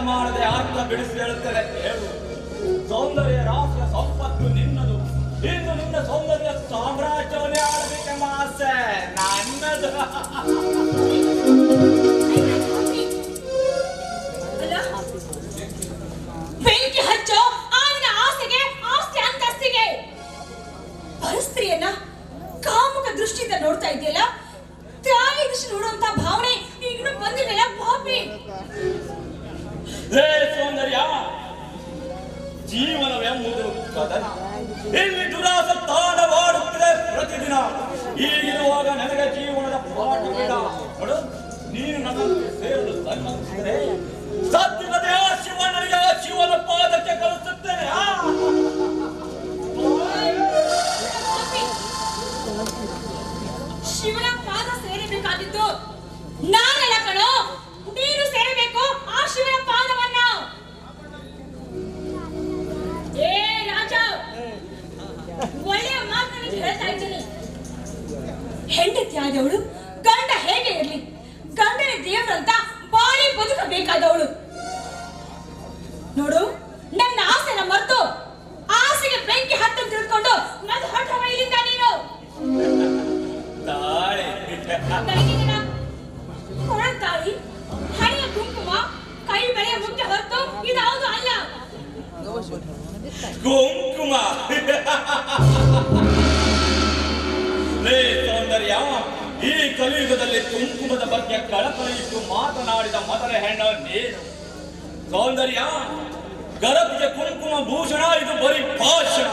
ಮಾಡದೆ ಅರ್ಥ ಬಿಡಿಸಿ ಹೇಳುತ್ತದೆ ಹೇಳು. ಸೌಂದರ್ಯ ರಾಶಿಯ ಸಂಪತ್ತು ನಿನ್ನದು. ಇಂದು ನಿನ್ನ ಸೌಂದರ್ಯ ಸಾಮ್ರಾಜ್ಯವನ್ನೇ ಆಳಬೇಕೆಂಬ ಆಸೆ ನನ್ನದು. ಬೆಂಕಿ ಹಚ್ಚೋ ಅವನ ಆಸೆಗೆ, ಆಸ್ತಿ ಅಂತಸ್ತಿಗೆ. ಪರಸ್ತ್ರೀಯನ್ನ ಕಾಮುಕ ದೃಷ್ಟಿಯಿಂದ ನೋಡ್ತಾ ಇದೆಯಲ್ಲ, ತಾಯಿ ದೃಷ್ಟಿ ನೋಡುವಂತ ಭಾವನೆ ಈಗಲೂ ಬಂದಿದೆಯಲ್ಲ ಪಾಪಿ. ಸೌಂದರ್ಯ ಜೀವನವೆಂಬುದು ಕದನ. ಇಲ್ಲಿ ದುರಾಸೆ ತಾಂಡವಾಡುತ್ತಿದೆ ಪ್ರತಿದಿನ. ಈಗಿರುವಾಗ ನನಗೆ ಜೀವನದ ಪಾಠ ಬೇಡ. ನೋಡು, ನೀನು ನನ್ನನ್ನು ಸೇರಲು ಸಮ್ಮತಿಸಿದರೆ ಸತ್ಯದ ಶಿವ ನನಗೆ ಆ ಶಿವನ ಪಾದಕ್ಕೆ ಕಲಿಸುತ್ತೇನೆ. ಶಿವನ ಪಾದ ಸೇರಬೇಕಾಗಿದ್ದು ನಾನೆಲ್ಲ ಕಣೋ, ನೀನು ಸೇರಬೇಕು ಆ ಶಿವನ ಪಾದವನ್ನ. ಏ ರಾಜ, ಒಳ್ಳೆಯ ಮಾತನ್ನು ಹೇಳ್ತಾ ಇದ್ದೀನಿ. ಹೆಂಡತಿ ಆದವಳು ಗಂಡ ಹೇಗೆ ಇರ್ಲಿ, ಗಂಡನ ದೇವರಂತ ಬಾಳಿ ಬದುಕಬೇಕಾದವಳು. ನೋಡು, ನನ್ನ ಆಸೆನ ಮರೆತು ಆಸೆಗೆ ಬೆಂಕಿ ಹತ್ತು ತಿಳ್ಕೊಂಡು ನನ್ನ ಹೊರಟ ಇಲ್ಲಿಂದ ನೀನು. ಕೊಡಂತಾಳಿ, ಹಣೆಯ ಕುಂಕುಮ, ಕೈ ಬೆಳೆಯ ಮುಖ್ಯ ಹೊರತು ಇದಾವುದು ಅಲ್ಲ. ಕುಂಕುಮ ಸೌಂದರ್ಯ, ಈ ಕಲಿಯುಗದಲ್ಲಿ ಕುಂಕುಮದ ಬಗ್ಗೆ ಕಳಕಳಿ ಇಟ್ಟು ಮಾತನಾಡಿದ ಮೊದಲ ಹೆಣ್ಣು ನೀನು. ಸೌಂದರ್ಯ, ಗರಬಿಗೆ ಕುಂಕುಮ ಭೂಷಣ ಇದು ಬರೀ ಭಾಷಣ.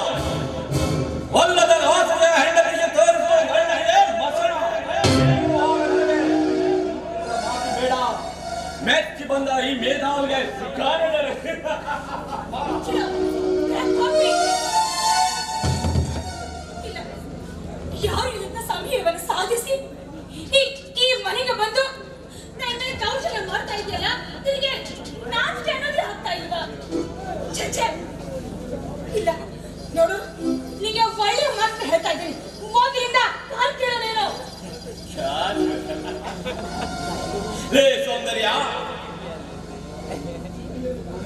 ಒಲ್ಲದ ರಾಸದ ಹೆಂಡತಿಗೆ ತೋರಿಸುವ ಗಣ್ಣಗೆ ಮಸಣ. ಬೇಡ, ಮೆಚ್ಚಿ ಬಂದ ಈ ಮೇಧಾವಿಗೆ ಕಾರಣಗಳು. ಯಾರು ನನ್ನ ಸಮಯವನ್ನು ಸಾಧಿಸಿ ಈ ಮನೆಗೆ ಬಂದು ನನ್ನ ಕೌಶಲ್ಯ ಮಾಡ್ತಾ ಇದೆಯಲ್ಲ, ನಿನಗೆ ನಾಚಿಕೆ ಅನ್ನೋದೇ ಆಗ್ತಾ ಇಲ್ವಾ? ಛೆ, ಇಲ್ಲ ನೋಡು, ನಿನಗೆ ಒಳ್ಳೆಯ ಮಾತು ಹೇಳ್ತಾ ಇದ್ದೀನಿ. ಮೊದಲಿಂದ ಕಾಲ್ ಕೇಳೋನೇನೋ. ಸೌಂದರ್ಯ,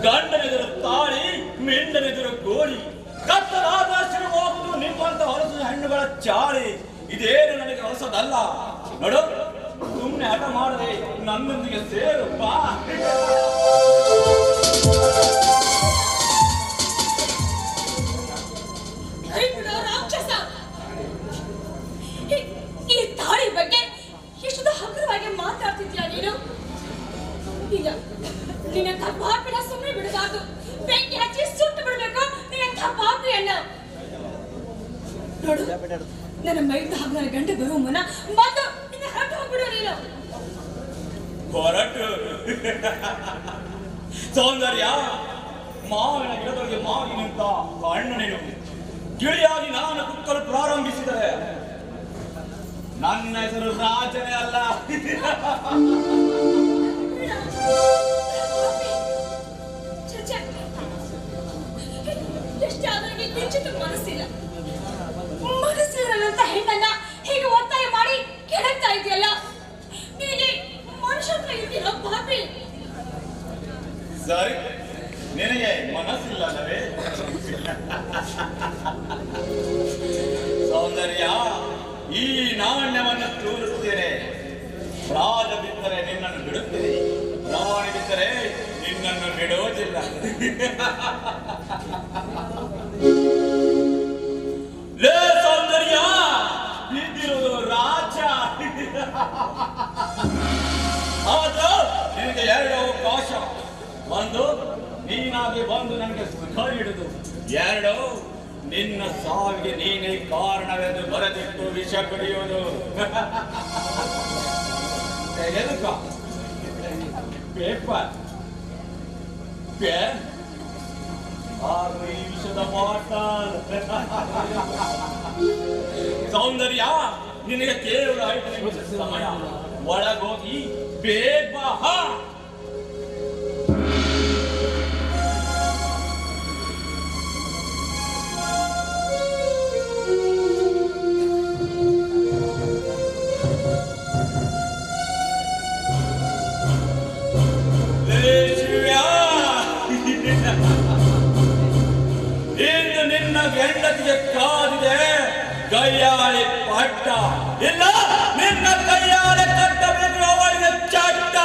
ಗಂಡನೆದುರು ತಾಳಿ, ಮೆಂಡನೆದುರು ಗೋಳಿ, ಕತ್ತಲಾದ ಹೋಗುವುದು ನಿಮ್ಮಂತ ಹೊರಸು ಹೆಣ್ಣುಗಳ ಚಾಳಿ. ಇದೇನು ನನಗೆ ಹೊಸದಲ್ಲ. ನೋಡು, ಸುಮ್ಮನೆ ಹಠ ಮಾಡದೆ ನನ್ನೊಂದಿಗೆ ಸೇರು ಬಾ. ರಾಕ್ಷಸ, ಈ ತಾಳಿ ಬಗ್ಗೆ ಎಷ್ಟು ಹಗುರವಾಗಿ ಮಾತಾಡ್ತಿದ್ಯಾ ನೀನು? ಇಲ್ಲ, ನಿನ್ನ ಪಾಪಿನ ಸುಮ್ಮನೆ ಬಿಡಬಾರ್ದು. ಬೆಂಕಿ ಹಚ್ಚಿ ಸುಟ್ಟು ಬಿಡಬೇಕು ನಿನ್ನ ಪಾಪಿಯನ್ನ. ನೋಡು, ನನ್ನ ಮೈದ ಹಾಗೂ ನನ್ನ ಗಂಡ ಬರುವ ಮುನ್ನ ಬಂದು ನಿನ್ನ ಹೊರಟು ಹೋಗ್ಬಿಡು ನೀನು. ಹೊರಟು ಸೌಂದರ್ಯ, ಮಾವಿನ ಗಿಡದೊಳಗೆ ಮಾಗಿ ನಿಂತ ಹಣ್ಣು ನೀನು. ಗಿಳಿಯಾಗಿ ನಾನು ಕುಕ್ಕಲು ಪ್ರಾರಂಭಿಸಿದರೆ ನನ್ನ ಹೆಸರು ರಾಜನೇ ಅಲ್ಲ. ಎಷ್ಟಾದ್ರೂ ಕಿಂಚಿತ ಮನಸ್ಸಿಲ್ಲ. ಮನಸ್ಸಿಲ್ಲಂತ ಹೆಣ್ಣನ್ನ ಹೀಗೆ ಒತ್ತಾಯ ಮಾಡಿ ಕೆಡಕ್ತಾ ಇದೆಯಲ್ಲ, ನೀನೆ ಮನುಷ್ಯತ್ವ ಇದೆಯಲ್ಲ ಪಾಪಿ. ಸರಿ, ನಿನಗೆ ಮನಸ್ಸಿಲ್ಲವೇ? ಸೌಂದರ್ಯ, ಈ ನಾಣ್ಯವನ್ನು ತೋರಿಸುತ್ತೇನೆ. ರಾಜ ಬಿದ್ದರೆ ನಿನ್ನನ್ನು ಬಿಡುತ್ತೇನೆ, ರಾಣಿ ಬಿದ್ದರೆ ನಿನ್ನನ್ನು ಬಿಡೋದಿಲ್ಲ. ಲೇ ಸೌಂದರ್ಯ, ಬಿದ್ದಿರುವುದು ರಾಜ. ಆದರೂ ನಿನಗೆ ಎರಡು ಅವಕಾಶ. ಒಂದು, ನೀನಾಗಿ ಬಂದು ನನಗೆ ಸುಖ ನೀಡುದು. ಎರಡು, ನಿನ್ನ ಸಾವಿಗೆ ನೀನೇ ಕಾರಣವೆಂದು ಬರೆದಿಟ್ಟು ವಿಷ ಕುಡಿಯುವುದು. ತೆಗೆದುಕ ಪೇಪರ್, ಪೆನ್ ಹಾಗೂ ಈ ವಿಷದ ಬಾಟಲ್. ಸೌಂದರ್ಯ, ನಿನಗೆ ಕೇವಲ 5 ನಿಮಿಷ ಸಮಯ. ಒಳಗೋಗಿ ಬೇಗ ಬಾ. ಶಿವ್ಯಾ ಸಂಗತಿಗೆ ಕಾದಿದೆ ಕೈಯಾಳೆ ಪಟ್ಟ. ಇಲ್ಲ, ನಿನ್ನ ಕೈಯಾಳೆ ಕಟ್ಟಬೇಕು ಅವಳಿಗೆ ಚಟ್ಟ.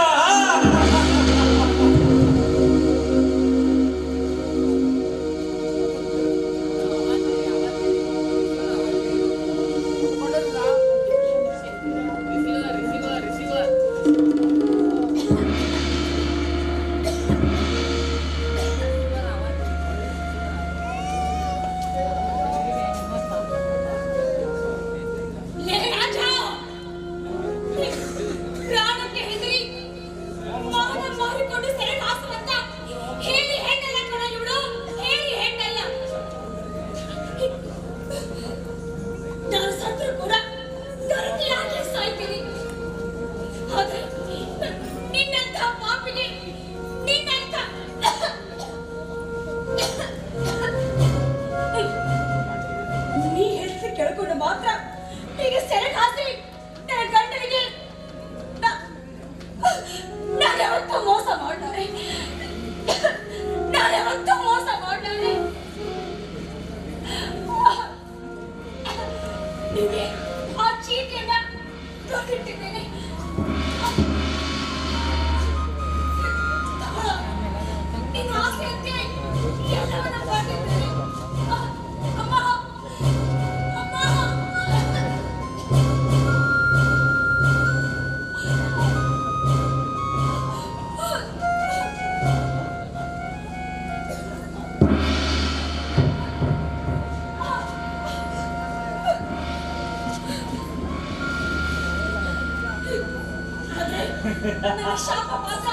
ಶಾಪ ಮಾತ್ರ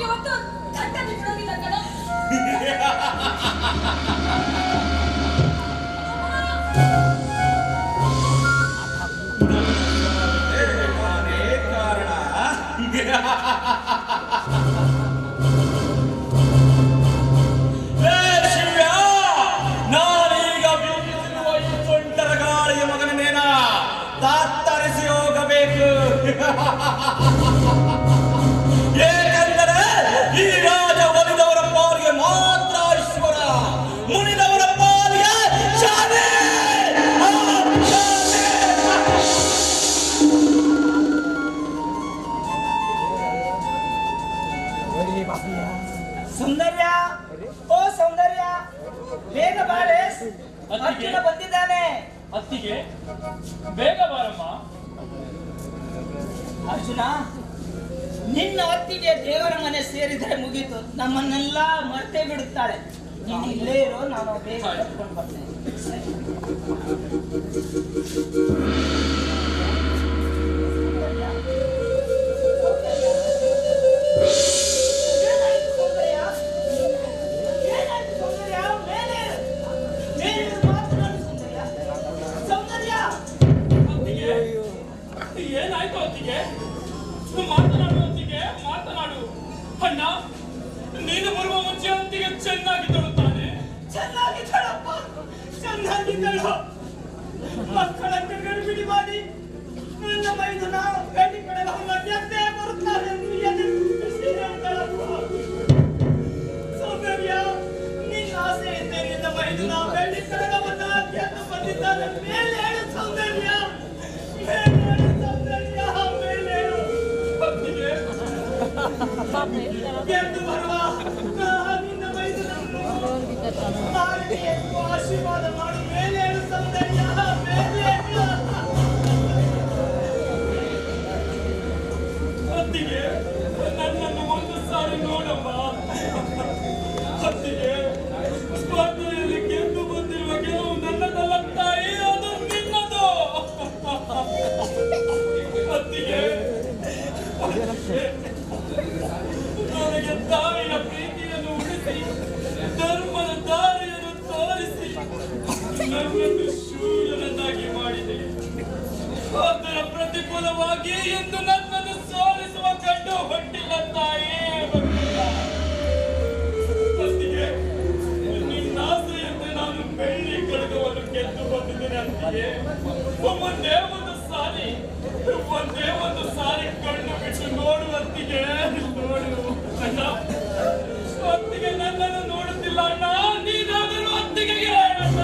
ಇವತ್ತು ಥಟ್ಟನೆ ಬಿಡೋದಿಲ್ಲ ಕಣ. ಕಾರಣ ಶಿವ್ಯ, ನಾನೀಗ ಬೀಸುವ ಈ ಸೊಂಟರ ಗಾಳಿಯ ಮಗನೇನ ತಾತ್ತರಿಸಿ ಹೋಗಬೇಕು. ಏಕೆಂದರೆ ಈ ರಾಜ ಒಲಿದವರ ಪಾಲಿಗೆ ಮಾತ್ರ ಈಶ್ವರ, ಮುನಿದವರ ಪಾಲಿಗೆ ಶಾಲೆ. ಸೌಂದರ್ಯ, ಓ ಸೌಂದರ್ಯ, ಬೇಗ ಬಾರೆ, ಅರ್ಜುನ ಬಂದಿದ್ದಾನೆ. ಅತ್ತಿಗೆ ಬೇಗ ಬಾರಮ್ಮ. ಅರ್ಜುನ, ನಿನ್ನ ಅತ್ತಿಗೆ ದೇವರ ಮನೆ ಸೇರಿದರೆ ಮುಗೀತು, ನಮ್ಮನ್ನೆಲ್ಲ ಮರ್ತೇ ಬಿಡುತ್ತಾಳೆ. ನೀನು ಇಲ್ಲೇ ಇರೋ, ನಾನು ಬೇಗ ಕರ್ಕೊಂಡು ಬರ್ತೇನೆ. ಏನಾಯ್ತು ಅತ್ತಿಗೆ? ಮಾತನಾಡು ಅತ್ತಿಗೆ, ಮಾತನಾಡು. ಅಣ್ಣ, ನೀನು ಬರುವ ಮುಂಚೆ ಅತ್ತಿಗೆ ಚೆನ್ನಾಗಿ ತೊಡುತ್ತಾನೆ. ಚೆನ್ನಾಗಿದ್ದಾಳಪ್ಪ, ಚೆನ್ನಾಗಿದ್ದಾಳು. ಮಕ್ಕಳ ಗಡಿಬಿಡಿ ಮಾಡಿ ನನ್ನ ಮೈದುನ ಗಡಿ ಕಡೆಗೆ ಮಧ್ಯಕ್ಕೆ ಬರುತ್ತಾರೆ ಎಂದು ಹೇಳ್ತಾಳಪ್ಪ. ಸೌಂದರ್ಯ, ನಿನ್ನ ಆಸೆ ಇದ್ದರೆ ನಿನ್ನ ಮೈದುನ ಗಡಿ ಕಡೆಗೆ ಬಂದಿದ್ದಾರೆ. ಮೇಲೆ ಹೇಳು ಸೌಂದರ್ಯ, ಮೇಲೆ ಹೇಳು ಸೌಂದರ್ಯ, ಮೇಲೆ ಹೇಳು. ಎಂದು ಬರುವ ನಿನ್ನ ಮೈದುನನ್ನು ಆಶೀರ್ವಾದ ಮಾಡಿ ಮೇಲೆ ಹೇಳು ಸೌಂದರ್ಯ, ಮೇಲೆ ಹೇಳು. ಅತ್ತಿಗೆ, ನನ್ನನ್ನು ಒಂದು ಸಾರಿ ನೋಡಮ್ಮ. ಅತ್ತಿಗೆ, ಸ್ಪರ್ಧೆಯಲ್ಲಿ ಗೆದ್ದು ಬಂದಿರುವ ಗೆಲುವು ನನ್ನದಲ್ಲ ತಾಯಿ, ಅದು ನಿನ್ನದು. ಅತ್ತಿಗೆ, ನನಗೆ ತಾಯಿಯ ಪ್ರೀತಿಯನ್ನು ಉಳಿಸಿ ಧರ್ಮದ ದಾರಿಯನ್ನು ತೋರಿಸಿ ನನ್ನನ್ನು ಶೂರನನ್ನಾಗಿ ಮಾಡಿದೆ. ಅದರ ಪ್ರತಿಕೂಲವಾಗಿ ಎಂದು ನನ್ನನ್ನು ಸೋಲಿಸುವ ಗಂಡು ಹೊಟ್ಟಿಲ್ಲ ತಾಯಿ, ಹೊಟ್ಟಿಲ್ಲ. ಅತ್ತಿಗೆ, ನಿನ್ನ ಆಸೆಯಂತೆ ನಾನು ಬೆಳ್ಳಿ ಕಡಗವನ್ನು ಗೆದ್ದು ಬಂದಿದ್ದೇನೆ. ಅತ್ತಿಗೆ, ಒಂದೇ ಒಂದು ಸಾರಿ ಕಣ್ಣು ಬಿಟ್ಟು ನೋಡು ಅತ್ತಿಗೆ, ನೋಡು. ಅಣ್ಣ, ಅತ್ತಿಗೆ ನನ್ನನ್ನು ನೋಡುತ್ತಿಲ್ಲ ಅಣ್ಣ, ನೀನಾದರೂ ಅತ್ತಿಗೆಗೆ ಹೇಳಣ್ಣ.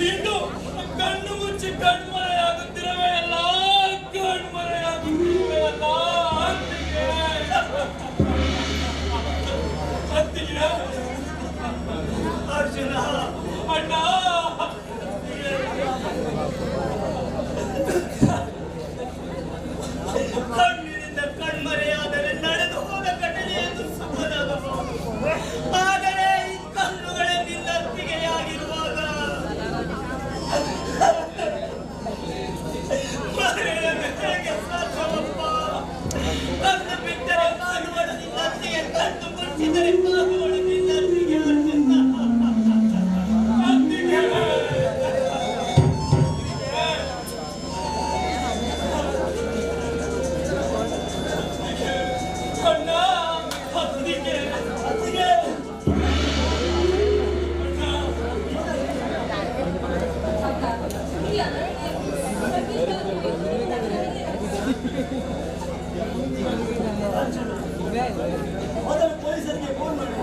ಇನ್ನು ಕಣ್ಣು ಮುಚ್ಚಿ ಕಣ್ಮರೆಯಾಗುತ್ತಿರುವೆ ಅಲ್ಲ, ಕಣ್ಮರೆಯಾಗುತ್ತಿರುವೆ ಅಲ್ಲ ಅತ್ತಿಗೆ. ಅರ್ಜುನ ಅಣ್ಣ ಕಣ್ಣಿನಿಂದ ಕಣ್ಮರೆಯಾದರೆ ನಡೆದು ಹೋದ ಘಟನೆಯನ್ನು ಸುಮ್ಮನಾಗಬಹುದು. ಆದರೆ ಈ ಕಣ್ಣುಗಳೇ ನಿನ್ನತ್ತಿಗೆಯಾಗಿರುವಾಗ ಮರೆಯಲು ಹೇಗೆ ಸಾಧ್ಯವಪ್ಪ? ಕಣ್ಣು ಬಿಟ್ಟರೆ ಕಾಣುವಳು ನಿನ್ನತ್ತಿಗೆ, ಕಣ್ಣು ಮುಚ್ಚಿದರೆ ಕಾಣುವಳು ನಿನ್ನತ್ತಿಗೆ. ಮೊದಲು ಪೊಲೀಸರಿಗೆ ಫೋನ್ ಮಾಡಿ.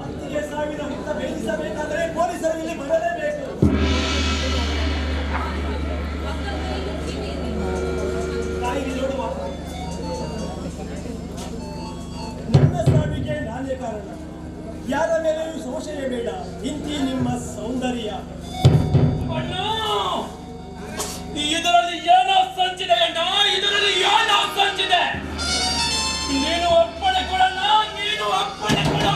ಅತ್ತಿಗೆ ಸಾವಿನ ಹುತ್ತ ಭೇದಿಸಬೇಕಾದರೆ ಪೊಲೀಸರು ಇಲ್ಲಿ ಬರಲೇಬೇಕು. ತಾಯಿಗೆ ನೋಡುವ, ನಿಮ್ಮ ಸಾವಿಗೆ ನಾನೇ ಕಾರಣ. ಯಾರ ಮೇಲೆಯೂ ಸಂಶಯ ಬೇಡ. ಇಂತಿ ನಿಮ್ಮ ಸೌಂದರ್ಯ. ಅಣ್ಣ, ಇದರಲ್ಲಿ ಏನೋ ಸಂಚಿದೆ ಅಣ್ಣ, ಇದರಲ್ಲಿ ಏನೋ ಸಂಚಿದೆ. ನೀನು ಒಪ್ಪಣೆ ಕೊಡಣ್ಣ, ನೀನು ಒಪ್ಪಣೆ ಕೊಡು.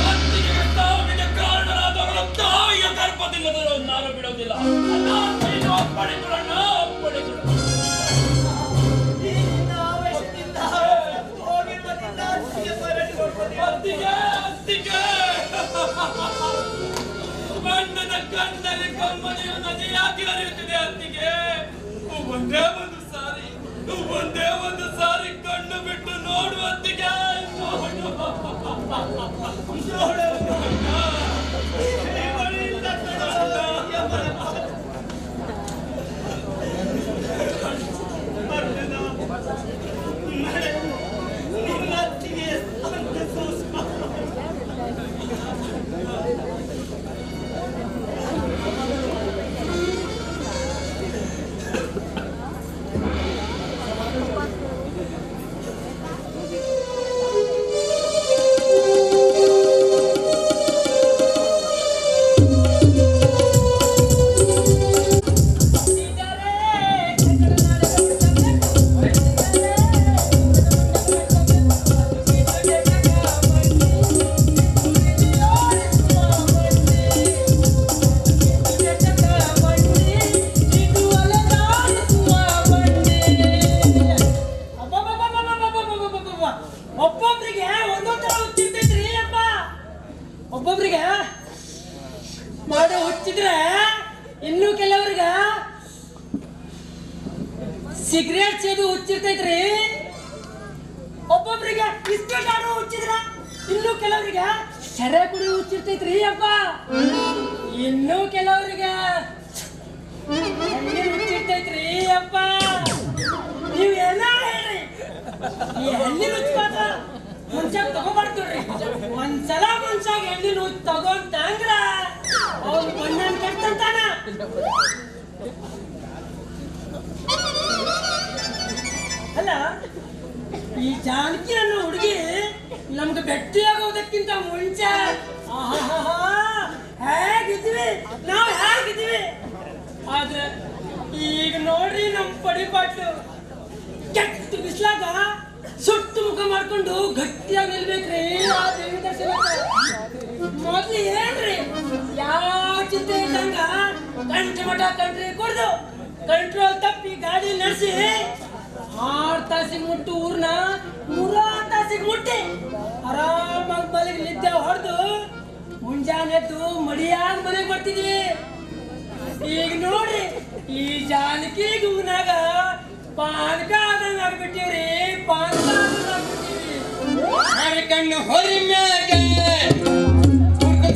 ಅತ್ತಿಗೆ ಸಾವಿಗೆ ಕಾರಣರಾದವರ ತಾಯಿಯ ಗರ್ಭದಿಂದಲೂ ನಾನು ಬಿಡೋದಿಲ್ಲ. ಅಣ್ಣ, ನೀನು ಒಪ್ಪಣೆ ಕೊಡಣ್ಣ, ಒಪ್ಪಣೆ ಕೊಡು. ಈ ನಿನ್ನ ಆವೇಶದಿಂದ ಹೋಗಿರುವ ನಿನ್ನ ಅತ್ತಿಗೆ ಮರಳಿ ಹೋಗುವುದಿಲ್ಲ. ಅತ್ತಿಗೆ, ಅತ್ತಿಗೆ. ಬಣ್ಣದ ಕಣ್ಣಲ್ಲಿ ಕಮ್ಮನೆಯು ನದಿಯಾಗಿ ಹರಿಯುತ್ತಿದೆ ಅತ್ತಿಗೆ. ಒಂದೇ ಒಂದು ಸಾರಿ ಕಣ್ಣು ಬಿಟ್ಟು ನೋಡು ಅತ್ತಿಗೆ, ನೋಡು. ನಿನ್ನ ಅತ್ತಿಗೆ ಅಂತ ಸೂಕ್ಷ್ಮ. ಒಬ್ಬೊಬ್ರಿಗೆ ಒಂದೊಂದ್ ತರ ಹುಚ್ಚಿರ್ತೈತ್ರಿ ಅಪ್ಪ. ಒಬ್ಬೊಬ್ರಿಗೆ ಮಾಡೋ ಹುಚ್ಚಿದ್ರೆ ಇನ್ನು ಕೆಲವ್ರಿಗ ಸಿಗರೇಟ್ ಸೇದು ಹುಚ್ಚಿರ್ತೈತ್ರಿ. ಒಬ್ಬೊಬ್ರಿಗೆ ಬಿಸ್ಕೆಟ್ ಆಡೋ ಹುಚ್ಚಿದ್ರ ಇನ್ನು ಕೆಲವ್ರಿಗೆ ಸೆರೆ ಕುಡಿ ಹುಚ್ಚಿರ್ತೈತ್ರಿ ಅಪ್ಪ. ಇನ್ನು ಕೆಲವ್ರಿಗೆ ಹುಚ್ಚಿರ್ತೈತ್ರಿ ಅಪ್ಪ. ನೀವ್ ಎಲ್ಲ ಹೇಳ್ರಿ, ಈ ಹಳ್ಳಿ ಹುಚ್ಚ ಮಾತ್ರ ಮನುಷ್ಯ ತಗೋಬಾರ್ದ್ರಿ. ಒಂದ್ಸಲ ಮನುಷ್ಯಾಗ ಹೆಣ್ಣಿನ ಹುಚ್ಚ ತಗೊಂತಂದ್ರ ಅವ್ನು ಬಣ್ಣ ಕೆಟ್ಟಂತಾನ. ಅಲ್ಲ, ಈ ಜಾನಕಿ ಅನ್ನೋ ಹುಡುಗಿ ನಮ್ಗೆ ಭೇಟಿಯಾಗೋದಕ್ಕಿಂತ ಮುಂಚೆ ಹೇಗಿದ್ವಿ, ನಾವ್ ಹೇಗಿದ್ವಿ. ಆದ್ರೆ ಈಗ ನೋಡ್ರಿ ನಮ್ ಪಡಿಪಾಟ್ಲು ಕೆಟ್ಟ ಬಿಸ್ಲಾಗ ಸುಟ್ಟು ಮುಖ ಮಾಡ್ಕೊಂಡು ಗಟ್ಟಿಯಾಗಿ ನಿಲ್ಬೇಕ್ರಿ ಆ ದೇವಿ ದರ್ಶನಕ್ಕೆ. ಮೊದ್ಲು ಏನ್ರಿ ಯಾವ ಚಿಂತೆ ಇದ್ದಂಗ ಗಂಟೆ ಮಠ ಕಂಟ್ರಿ ಕುಡ್ದು ಕಂಟ್ರೋಲ್ ತಪ್ಪಿ ಗಾಡಿ ನಡೆಸಿ 6 ತಾಸಿಗೆ ಮುಟ್ಟು ಊರ್ನ 3 ತಾಸಿಗೆ ಮುಟ್ಟಿ ಆರಾಮಾಗಿ ಮನೆಗೆ ನಿದ್ದೆ ಹೊಡೆದು ಮುಂಜಾನೆ ಎದ್ದು ಮಡಿಯಾಗಿ ಮನೆಗೆ ಬರ್ತಿದ್ವಿ. ಈಗ ನೋಡಿ ಈ ಜಾನಕಿ ಗುನಾಗ ಪಾನಕ ಆದಂಗ ಆಗ್ಬಿಟ್ಟಿವ್ರಿ, ಪಾನಕ ಆದಂಗ ಆಗ್ಬಿಟ್ಟಿವಿ. ಕಣ್ಣು ಹೊರಿ ಮ್ಯಾಗೆ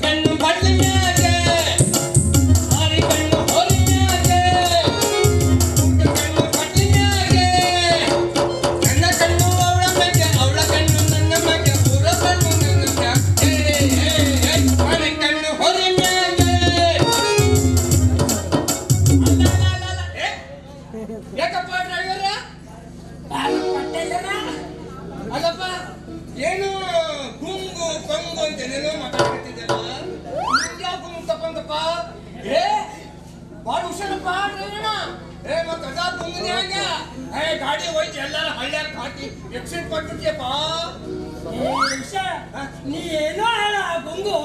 ಕಣ್ಣು ಬಡ್ಲಿ ಮ್ಯಾಗೆ ಕಣ್ಣು ಹೊರಿ ಮ್ಯಾಗೆ ಕಣ್ಣು ಬಡ್ಲಿ ಮ್ಯಾಗೆ ನನ್ನ ಕಣ್ಣು ಅವಳ ಮ್ಯಾಗೆ ಅವಳ ಕಣ್ಣು ನನ್ನ ಮ್ಯಾಗೆ ಪೂರ ಕಣ್ಣು ನನ್ನ ಅಲ್ಲಪ್ಪ ಏನು ಗುಂಗು ಪಂಗು ಅಂತ ಏನೇನೋ ಮಾತಾಡ್ತಿದ್ದಲ್ಲ ಯಾವ ಗುಂಗು ತಪ್ಪಂತಪ್ಪ ಏ ಬಾಳ ಹುಷಾರಪ್ಪ ಡ್ರೈವರ ಏ ಮತ್ತ ಅದ ಗುಂಗಿನ ಹಂಗ ಏ ಗಾಡಿ ಹೋಯ್ತು ಎಲ್ಲಾರ ಹಳ್ಳ್ಯಾಗ ಹಾಕಿ ಎಕ್ಸಿಡೆಂಟ್ ಮಾಡ್ತಿದ್ಯಪ್ಪ ನೀ ಏನೋ ಹೇಳ ಗುಂಗು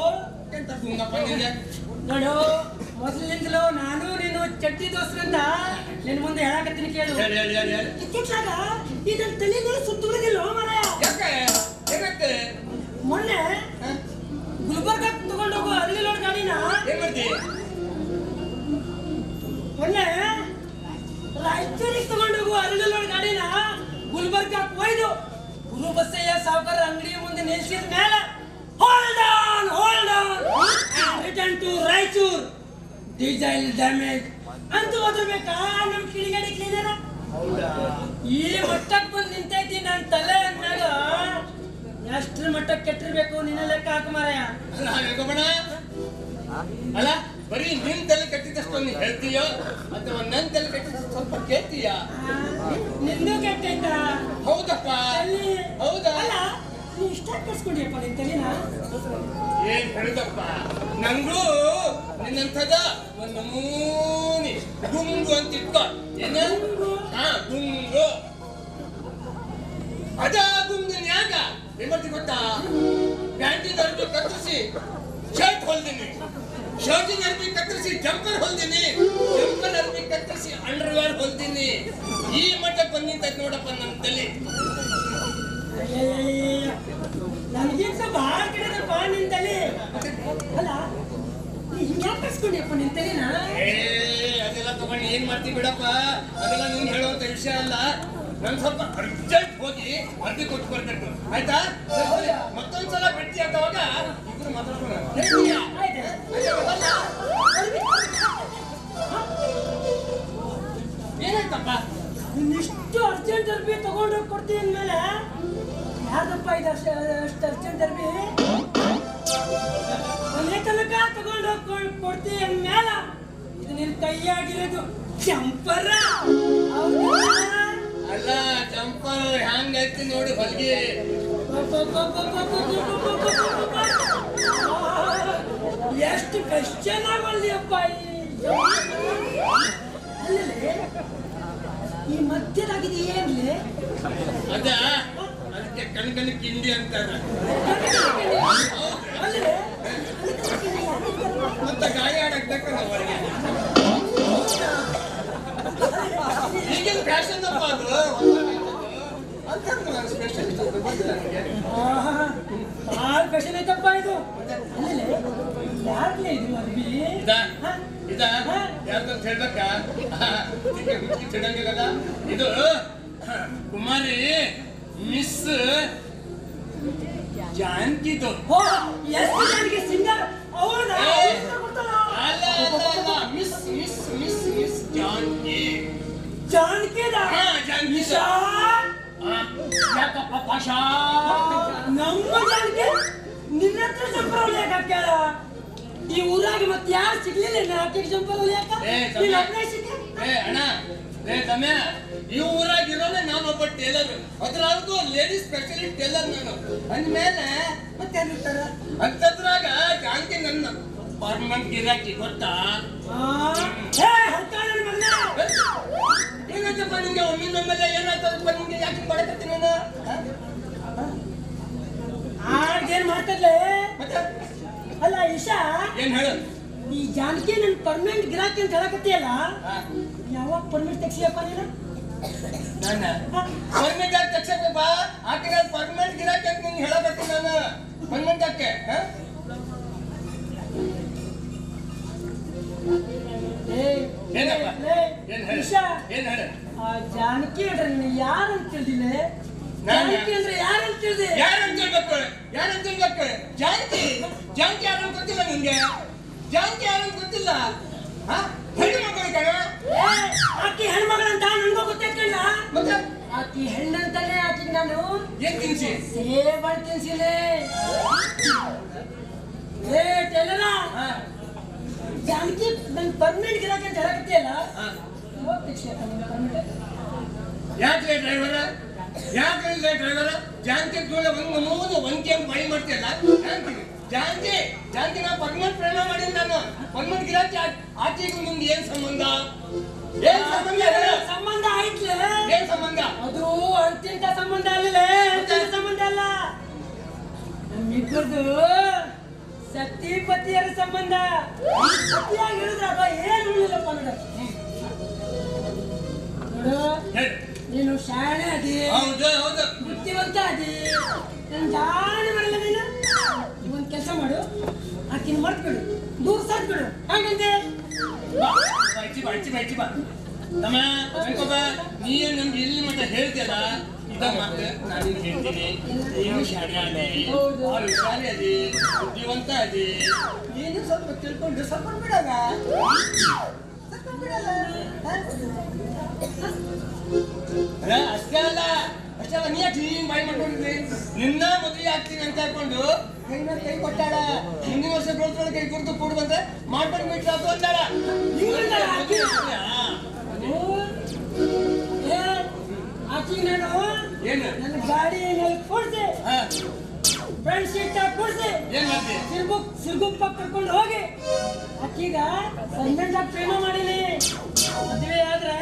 ಎಂತ ಗುಂಗಪ್ಪ ನಿಂಗೆ ನೋಡು ಮೊದಲಿನಿಂದಲೂ ನಾನು ನೀನು ಚಡ್ಡಿ ದೋಸ್ತರಂತ ನಿನ್ ಮುಂದೆ ಹೇಳಕತ್ತೀನಿ ಕೇಳು ಹೇಳಿ ಹೇಳಿ ಹೇಳಿ ಹೇಳಿ ಇತ್ತಿತ್ಲಾಗ ಇದನ್ನ ತಲೆನೇ ಸುತ್ತುವುದಿಲ್ಲ ಮಾರಾಯ ಯಾಕೆ ಏನಾಗ್ತದೆ ಮೊನ್ನೆ ಗುಲ್ಬರ್ಗ ತಗೊಂಡೋಗು ಅಲ್ಲಿ ಲೋಡ್ ಗಾಡಿನ ಏನ್ ಮಾಡ್ತಿ ಮೊನ್ನೆ ರಾಯಚೂರಿಗೆ ತಗೊಂಡೋಗು ಅಲ್ಲಿ ಲೋಡ್ ಗಾಡಿನ ಗುಲ್ಬರ್ಗ ಒಯ್ದು ಗುರು ಬಸ್ಸಯ್ಯ ಸಾವುಕಾರ ಅಂಗಡಿ ಮುಂದೆ ನಿಲ್ಸಿದ ಮೇಲೆ hold on return to Raichur diesel damage ಅಂತ ಓದಬೇಕಾ ನಮ್ ಕಿಡಿಗಡಿ ಕ್ಲೀನರ ಈ ಮಟ್ಟಕ್ಕೆ ಬಂದು ನಿಂತೈತಿ ನನ್ನ ತಲೆ ಅಂದಾಗ ಎಷ್ಟ್ರ ಮಟ್ಟಕ್ಕೆ ಕೆಟ್ಟಿರ್ಬೇಕು ನಿನ್ನ ಲೆಕ್ಕ ಹಾಕ ಮಾರಾಯ ಹೇಳ್ಕೊಬೇಡ ಅಲ್ಲ ಬರೀ ನಿನ್ ತಲೆ ಕಟ್ಟಿದಷ್ಟು ನೀನ್ ಹೇಳ್ತೀಯೋ ಅಥವಾ ನನ್ ತಲೆ ಕಟ್ಟಿದಷ್ಟು ಸ್ವಲ್ಪ ಕೇಳ್ತೀಯ ನಿಂದು ಕೆಟ್ಟೈತ ಹೌದಪ್ಪ ಅಲ್ಲಿ ಹೌದಾ ಅಲ್ಲ ನೀ ಇಷ್ಟ ಕಳ್ಸ್ಕೊಂಡಿಯಪ್ಪ ನಿನ್ ತಲೆನ ಏನ್ ಹೇಳುದಪ್ಪ ನಂಗೂ ನಿನ್ನಂಥದ ಒಂದು ನಮೂನಿ ಗುಂಗು ಅಂತ ಇಟ್ಕೋ ಏನ ಹಾ ಗುಂಗು ಅದ ಗುಂಗಿನ ಯಾಕ ಏನ್ ಮಾಡ್ತಿ ಗೊತ್ತಾ ಪ್ಯಾಂಟಿನ ಅರ್ಬಿ ಕತ್ತರಿಸಿ ಶರ್ಟ್ ಹೊಲ್ದಿನಿ ಶರ್ಟಿನ ಅರ್ಬಿ ಕತ್ತರಿಸಿ ಜಂಪರ್ ಹೊಲ್ದಿನಿ ಜಂಪರ್ ಅರ್ಬಿ ಕತ್ತರಿಸಿ ಅಂಡರ್ವೇರ್ ಹೊಲ್ದಿನಿ ಈ ಮಟ್ಟಕ್ಕೆ ಬಂದ್ ನಿಂತೈತ್ ನೋಡಪ್ಪ ನನ್ನ ತಲೆ ನನಗಿಂತ ಬಹಳ ಕಡೆದಪ್ಪ ನಿನ್ ತಲೆ ಅಲ್ಲ ನೀ ಹಿಂಗ್ಯಾಕೆ ಕಳ್ಸ್ಕೊಂಡಿಯಪ್ಪ ನಿನ್ ತಲೆನ ಏ ಅದೆಲ್ಲ ತಗೊಂಡು ಏನ್ ಮಾಡ್ತಿ ಬಿಡಪ್ಪ ಅದೆಲ್ಲ ನೀನ್ ಹೇಳುವಂತ ವಿಷಯ ಅಲ್ಲ ನನ್ ಸ್ವಲ್ಪ ಅರ್ಜೆಂಟ್ ಹೋಗಿ ಅರ್ಜಿ ಕೊಟ್ಟು ಬರ್ಬೇಕು ಆಯ್ತಾ ಮತ್ತೊಂದ್ಸಲ ಭೇಟಿ ಆಗುವಾಗ ಇಬ್ರು ಮಾತಾಡೋಣ ಹೇಳ್ತೀಯಾ? ಏನಾಯ್ತಪ್ಪ ಇಷ್ಟು ಅರ್ಜೆಂಟ್ ಅರ್ಬಿ ತಗೊಂಡು ಕೊಡ್ತೀನಿ ಅಂದ್ಮೇಲೆ ಯಾರ್ದಪ್ಪ ಇದು ಅಷ್ಟು ಅರ್ಜೆಂಟ್ ಅರ್ಬಿ ಒಂದೇ ತನಕ ತಗೊಂಡು ಕೊಡ್ತೀನಿ ಅಂದ್ಮೇಲೆ ಇದು ನಿನ್ ಕೈಯಾಗಿರೋದು ಜಂಪರ ಅಲ್ಲ ಜಂಪರ್ ಹ್ಯಾಂಗೈತಿ ನೋಡಿ ಹೊಲ್ಗಿ ಎಷ್ಟು ಬೆಸ್ಟ್ ಚೆನ್ನಾಗಲ್ದಿಯಪ್ಪ ಅಲ್ಲೇ ಈ ಮಧ್ಯದಾಗಿದೆ ಏನ್ಲಿ ಅದ ಅದಕ್ಕೆ ಕಣ್ಕಣ್ ಕಿಂಡಿ ಅಂತಾರ ಅಲ್ಲೇ ಮತ್ತೆ ಗಾಳಿ ಆಡಕ್ ಹೊರಗೆ ಈಗಿನ ಫ್ಯಾಷನ್ ಅಪ್ಪ ಅದು ಅಂತ ಸ್ಪೆಷಲ್ ಭಾಳ ಫ್ಯಾಷನ್ ಐತಪ್ಪ ಇದು ಅಲ್ಲೇ ಯಾರ್ಲೇ ಇದು ಅರ್ಬಿ ಇದ ಯಾರ್ದಂತ ಹೇಳ್ಬೇಕಾ ಹುಡುಕಿ ತಿಳಂಗಿಲ್ಲ ಇದು ಕುಮಾರಿ ಮಿಸ್ ಜಾನ್ಕಿದು ಓ ಎಷ್ಟು ಜನಕ್ಕೆ ಸಿಂಗರ್ ಹೌದಾ ಅಲ್ಲ ಅಲ್ಲ miss miss miss miss Janki ಜಾನಕಿದ ಹಾ ಜಾನ್ಕಿ ಯಾಕಪ್ಪ ಪಾಷಾ ನಮ್ಮ ಜಾನಕಿ ನಿನ್ನ ಹತ್ರ ಸಂಪರ್ಕ ಯಾಕೆ ಈ ಊರಾಗ ಮತ್ತೆ ಯಾರು ಸಿಗ್ಲಿಲ್ಲ ನಾಲ್ಕು ಸಂಪರ್ಕ ಯಾಕ ನೀನು ಒಬ್ಬನೇ ಸಿಕ್ಕ ಏ ಅಣ್ಣ ಏ ತಮ್ಮ ಈ ಊರಾಗ ಇರೋನೆ ನಾನು ಒಬ್ಬ ಟೇಲರ್ ಅದ್ರಾಗೂ ಲೇಡೀಸ್ ಸ್ಪೆಷಲಿ ಟೇಲರ್ ನಾನು ಅಂದ್ಮೇಲೆ ಮತ್ತೆ ಯಾರಿರ್ತಾರ ಅಂತದ್ರಾಗ ಜಾನ್ಕಿ ನನ್ನ ಪರ್ಮನೆಂಟ್ ಗಿರಾಕಿ ಗೊತ್ತಾ ಏನಾಯ್ತಪ್ಪ ನಿಂಗೆ ಒಮ್ಮಿಂದೊಮ್ಮೆಲ್ಲ ಏನಾಯ್ತದಪ್ಪ ನಿಂಗೆ ಯಾಕೆ ಮಾಡಕತ್ತೀನಿ ನಾನು ಏನ್ ಮಾಡ್ತದ್ಲೆ ಮತ್ತೆ ಅಲ್ಲ ಇಶಾ ಏನ್ ಹೇಳು ಈ ಜಾನಕಿ ನನ್ ಪರ್ಮನೆಂಟ್ ಗಿರಾಕಿ ಅಂತ ಹೇಳಕತ್ತೀಯಲ್ಲ ಯಾವಾಗ ಪರ್ಮನೆಂಟ್ ತೆಗ್ಸಿಯಪ್ಪ ನೀನು ನಾನು ಪರ್ಮನೆಂಟ್ ಯಾಕೆ ತಕ್ಷಕಪ್ಪ ಆಕೆ ನಾನು ಪರ್ಮನೆಂಟ್ ಗಿರಾಕಿ ಅಂತ ನಿಂಗೆ ಹೇಳಕತ್ತೀನಿ ನಾನು ಪರ್ಮನೆಂಟ್ ಯಾಕೆ ಏನಪ್ಪ ಏನ್ ಹೇಳು ಇಶಾ ಏನ್ ಹೇಳು ಆ ಜಾನಕಿ ಅಂದ್ರೆ ನೀನು ಯಾರು ಅಂತ ತಿಳಿದಿಲ್ಲ ಜಾನಕಿ ಅಂದ್ರೆ ಯಾರು ಅಂತ ತಿಳಿದೆ ಯಾರಂತ ಹೇಳ್ಬೇಕು ಯಾರಂತ ಹೇಳ್ಬೇಕು ಜಾನ್ಕಿ ಜಾನ್ಕಿ ಯಾರು ಗೊತ್ತಿಲ್ಲ ನಿಂಗೆ ಜಾನ್ಕಿ ಯಾರು ಗೊತ್ತಿಲ್ಲ ಹೆಣ್ಣು ಮಕ್ಕಳು ಕಣ ಆಕಿ ಹೆಣ್ಮಗಳಂತ ನನ್ಗೂ ಗೊತ್ತಾಯ್ತಲ್ಲ ಮತ್ತೆ ಆಕಿ ಹೆಣ್ಣಂತಾನೆ ಆಕಿ ನಾನು ಏನ್ ತಿನ್ಸಿ ಸೇಬಳ್ ತಿನ್ಸಿಲೆ ಏ ಟೇಲರ ಜಾನಕಿ ನನ್ ಪರ್ಮನೆಂಟ್ ಗಿರಾಕಿ ಅಂತ ಹೇಳಕತ್ತೀಯಲ್ಲ ಯಾಕೆ ಡ್ರೈವರ ಯಾಕೆ ಡ್ರೈವರ ಜಾಂತಿ ತೋಳೆ ಒಂದು ಮೂರು ಒಂಕೆ ಮೈ ಮಾಡ್ತಿಯಲ್ಲ ಜಾಂತಿ ನಾ ಪದ್ಮನ್ ಪ್ರೇಮ ಮಾಡಿದ್ ನಾನು ಪದ್ಮನ್ ಗಿರಾಕಿ ಆಚೆಗೂ ಮುಂದೆ ಏನ್ ಸಂಬಂಧ ಸಂಬಂಧ ಆಯ್ತ್ಲೆ ಏನ್ ಸಂಬಂಧ ಅದು ಅಂತಿಂತ ಸಂಬಂಧ ಅಲ್ಲ ಸಂಬಂಧ ಅಲ್ಲ ನಮ್ಮಿಬ್ಬರದು ಸತಿ ಪತಿಯರ ಸಂಬಂಧ ಸತಿಯಾಗಿ ಹೇಳಿದ್ರಾಗ ಏನು ಇಲ್ಲಪ್ಪ ನೋಡು ನೀನು ಶಾಣೆ ಅದಿ ಹೌದು ಬುದ್ಧಿವಂತ ಅದಿ ನನ್ ಜಾಣೆ ಮಾಡಲ್ಲ ನೀನು ಒಂದ್ ಕೆಲಸ ಮಾಡು ಆಕಿನ ಮರ್ತ್ಬಿಡು ದೂರ ಸರ್ಬಿಡು ಹಂಗಂತೆ ಬಾ ತಮ್ಮ ನೀನು ನಮ್ಗೆ ಇಲ್ಲಿ ಮಟ್ಟ ಹೇಳ್ತಿಯಲ್ಲ ಇದ ಮಾತು ನಾನು ಹೇಳ್ತೀನಿ ನೀನು ಶಾಣೆ ಅದಿ ಭಾಳ ಶಾಲೆ ಅದಿ ಬುದ್ಧಿವಂತ ಅದಿ ನೀನು ಸ್ವಲ್ಪ ತಿಳ್ಕೊಂಡು ಸ್ವಲ್ಪ ಬಿಡಲ್ಲ ಅಷ್ಟೇ ಅಲ್ಲ ನೀ ಯಾಕೆ ನೀನ್ ಬಾಯಿ ಮಾಡ್ಕೊಂಡಿದ್ರಿ ನಿನ್ನ ಮದುವೆ ಆಗ್ತೀನಿ ಅಂತ ಹೇಳ್ಕೊಂಡು ಕೈ ಮೇಲೆ ಕೈ ಕೊಟ್ಟಾಳ ಮುಂದಿನ ವರ್ಷ ಬರೋದ್ರೊಳಗೆ ಕೈ ಕೊಡ್ತು ಕೊಡು ಬಂದ್ರೆ ಮಾಡ್ಕೊಂಡು ಬಿಟ್ರೆ ಅದು ಅಂದಾಳ ಆಕಿ ನಾನು ಏನು ನನ್ನ ಗಾಡಿ ಕೊಡ್ಸಿ ಫ್ರೆಂಡ್ ಸೀಟ್ ಕೊಡ್ಸಿ ಏನ್ ಮಾಡ್ತಿ ಸಿರ್ಗುಪ್ಪ ಕರ್ಕೊಂಡು ಹೋಗಿ ಆಕೀಗ ಸಂಜೆಂಟ ಪ್ರೇಮ ಮಾಡೀನಿ ಮದುವೆ ಆದ್ರೆ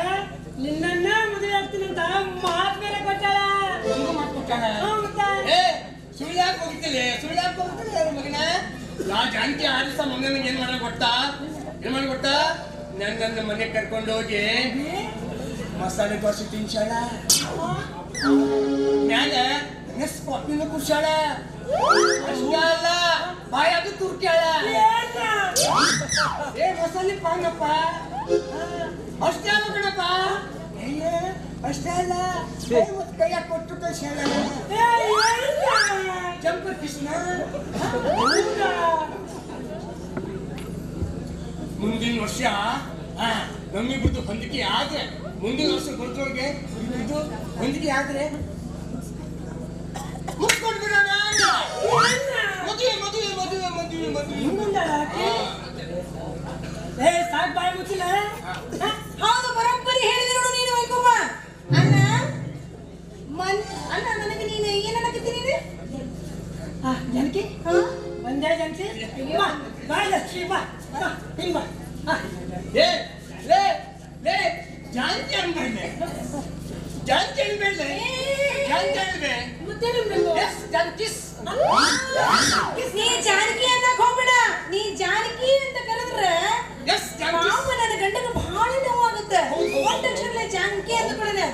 ನಿನ್ನ ಮದುವೆ ಆಗ್ತೀನಿ ಅಂತ ಮಾತು ಬೇರೆ ಕೊಟ್ಟಾಳ ಮಾಡ್ಕೊಟ್ಟಾಳ ಸುಳ್ಳ್ಯಾಕೆ ಹೋಗ್ತಿಲ್ಲ ಮಗನ ನಾ ಜಾಂತಿ ಆರಿಸ ಮಗನಿಗೆ ಏನ್ ಮಾಡ ಗೊತ್ತಾ ನನ್ನ ಮನೆಗೆ ಕರ್ಕೊಂಡು ಹೋಗಿ ಮಸಾಲೆ ದೋಸೆ ತಿನ್ಸಾಳ ಮ್ಯಾಲ ಕಾಫಿನೂ ಕುಡ್ಸಾಳ ಅಷ್ಟೇ ಅಲ್ಲ ಬಾಯಾಗ ತುರ್ಕ್ಯಾಳ ಮಸಾಲೆ ಪಾನಪ್ಪ ಅಷ್ಟೇ ಅಲ್ಲ ಕಣಪ್ಪ ಅಷ್ಟೇ ಅಲ್ಲ ಕೈಯಾಗ ಕೊಟ್ಟು ಕಳ್ಸಾಳ ಚಂಪ ಕೃಷ್ಣ ಮುಂದಿನ ವರ್ಷ ನಮ್ಮಿಬ್ಬರದು ಹೊಂದಿಕೆ ಆದ್ರೆ ಮುಂದಿನ ವರ್ಷ ಬರೋದ್ರೊಳಗೆ ಇದು ಹೊಂದಿಕೆ ಆದ್ರೆ ಮುಚ್ಕೊಟ್ಬಿಡೋಣ ಮದುವೆ ಸಾಕ್ ಬಾಯಿ ಮುಚ್ಚಿಲ್ಲ ಹೌದು ಬರೋಬ್ಬರಿ ಹೇಳಿದ್ರು ನೋಡು ನೀನು ವೈಕುಮ ಅಣ್ಣ ನನಗೆ ನೀನು ಏನನ್ನಕತ್ತೀನಿ ಜನಕಿ ಒಂದೇ ಜನಕಿ ಬಾಯ್ ಲಕ್ಷ್ಮಿ ಬಾ ಹಿಂಗ್ ಬಾ ಜಾಂತಿ ಅನ್ಬೇಡ್ಲೆ ನೀ ಜಾನಕಿ ಅನ್ನಕ್ ಹೋಗ್ಬೇಡ ನೀ ಜಾನಕಿ ಅಂತ ಕರೆದ್ರೆ ನನ್ನ ಗಂಡಗೆ ಬಹಳ ನೋವಾಗುತ್ತೆ ಒಂದ್ ಅಕ್ಷರಲೆ ಜಾನಕಿ ಅಂತ ಕರೆದೆ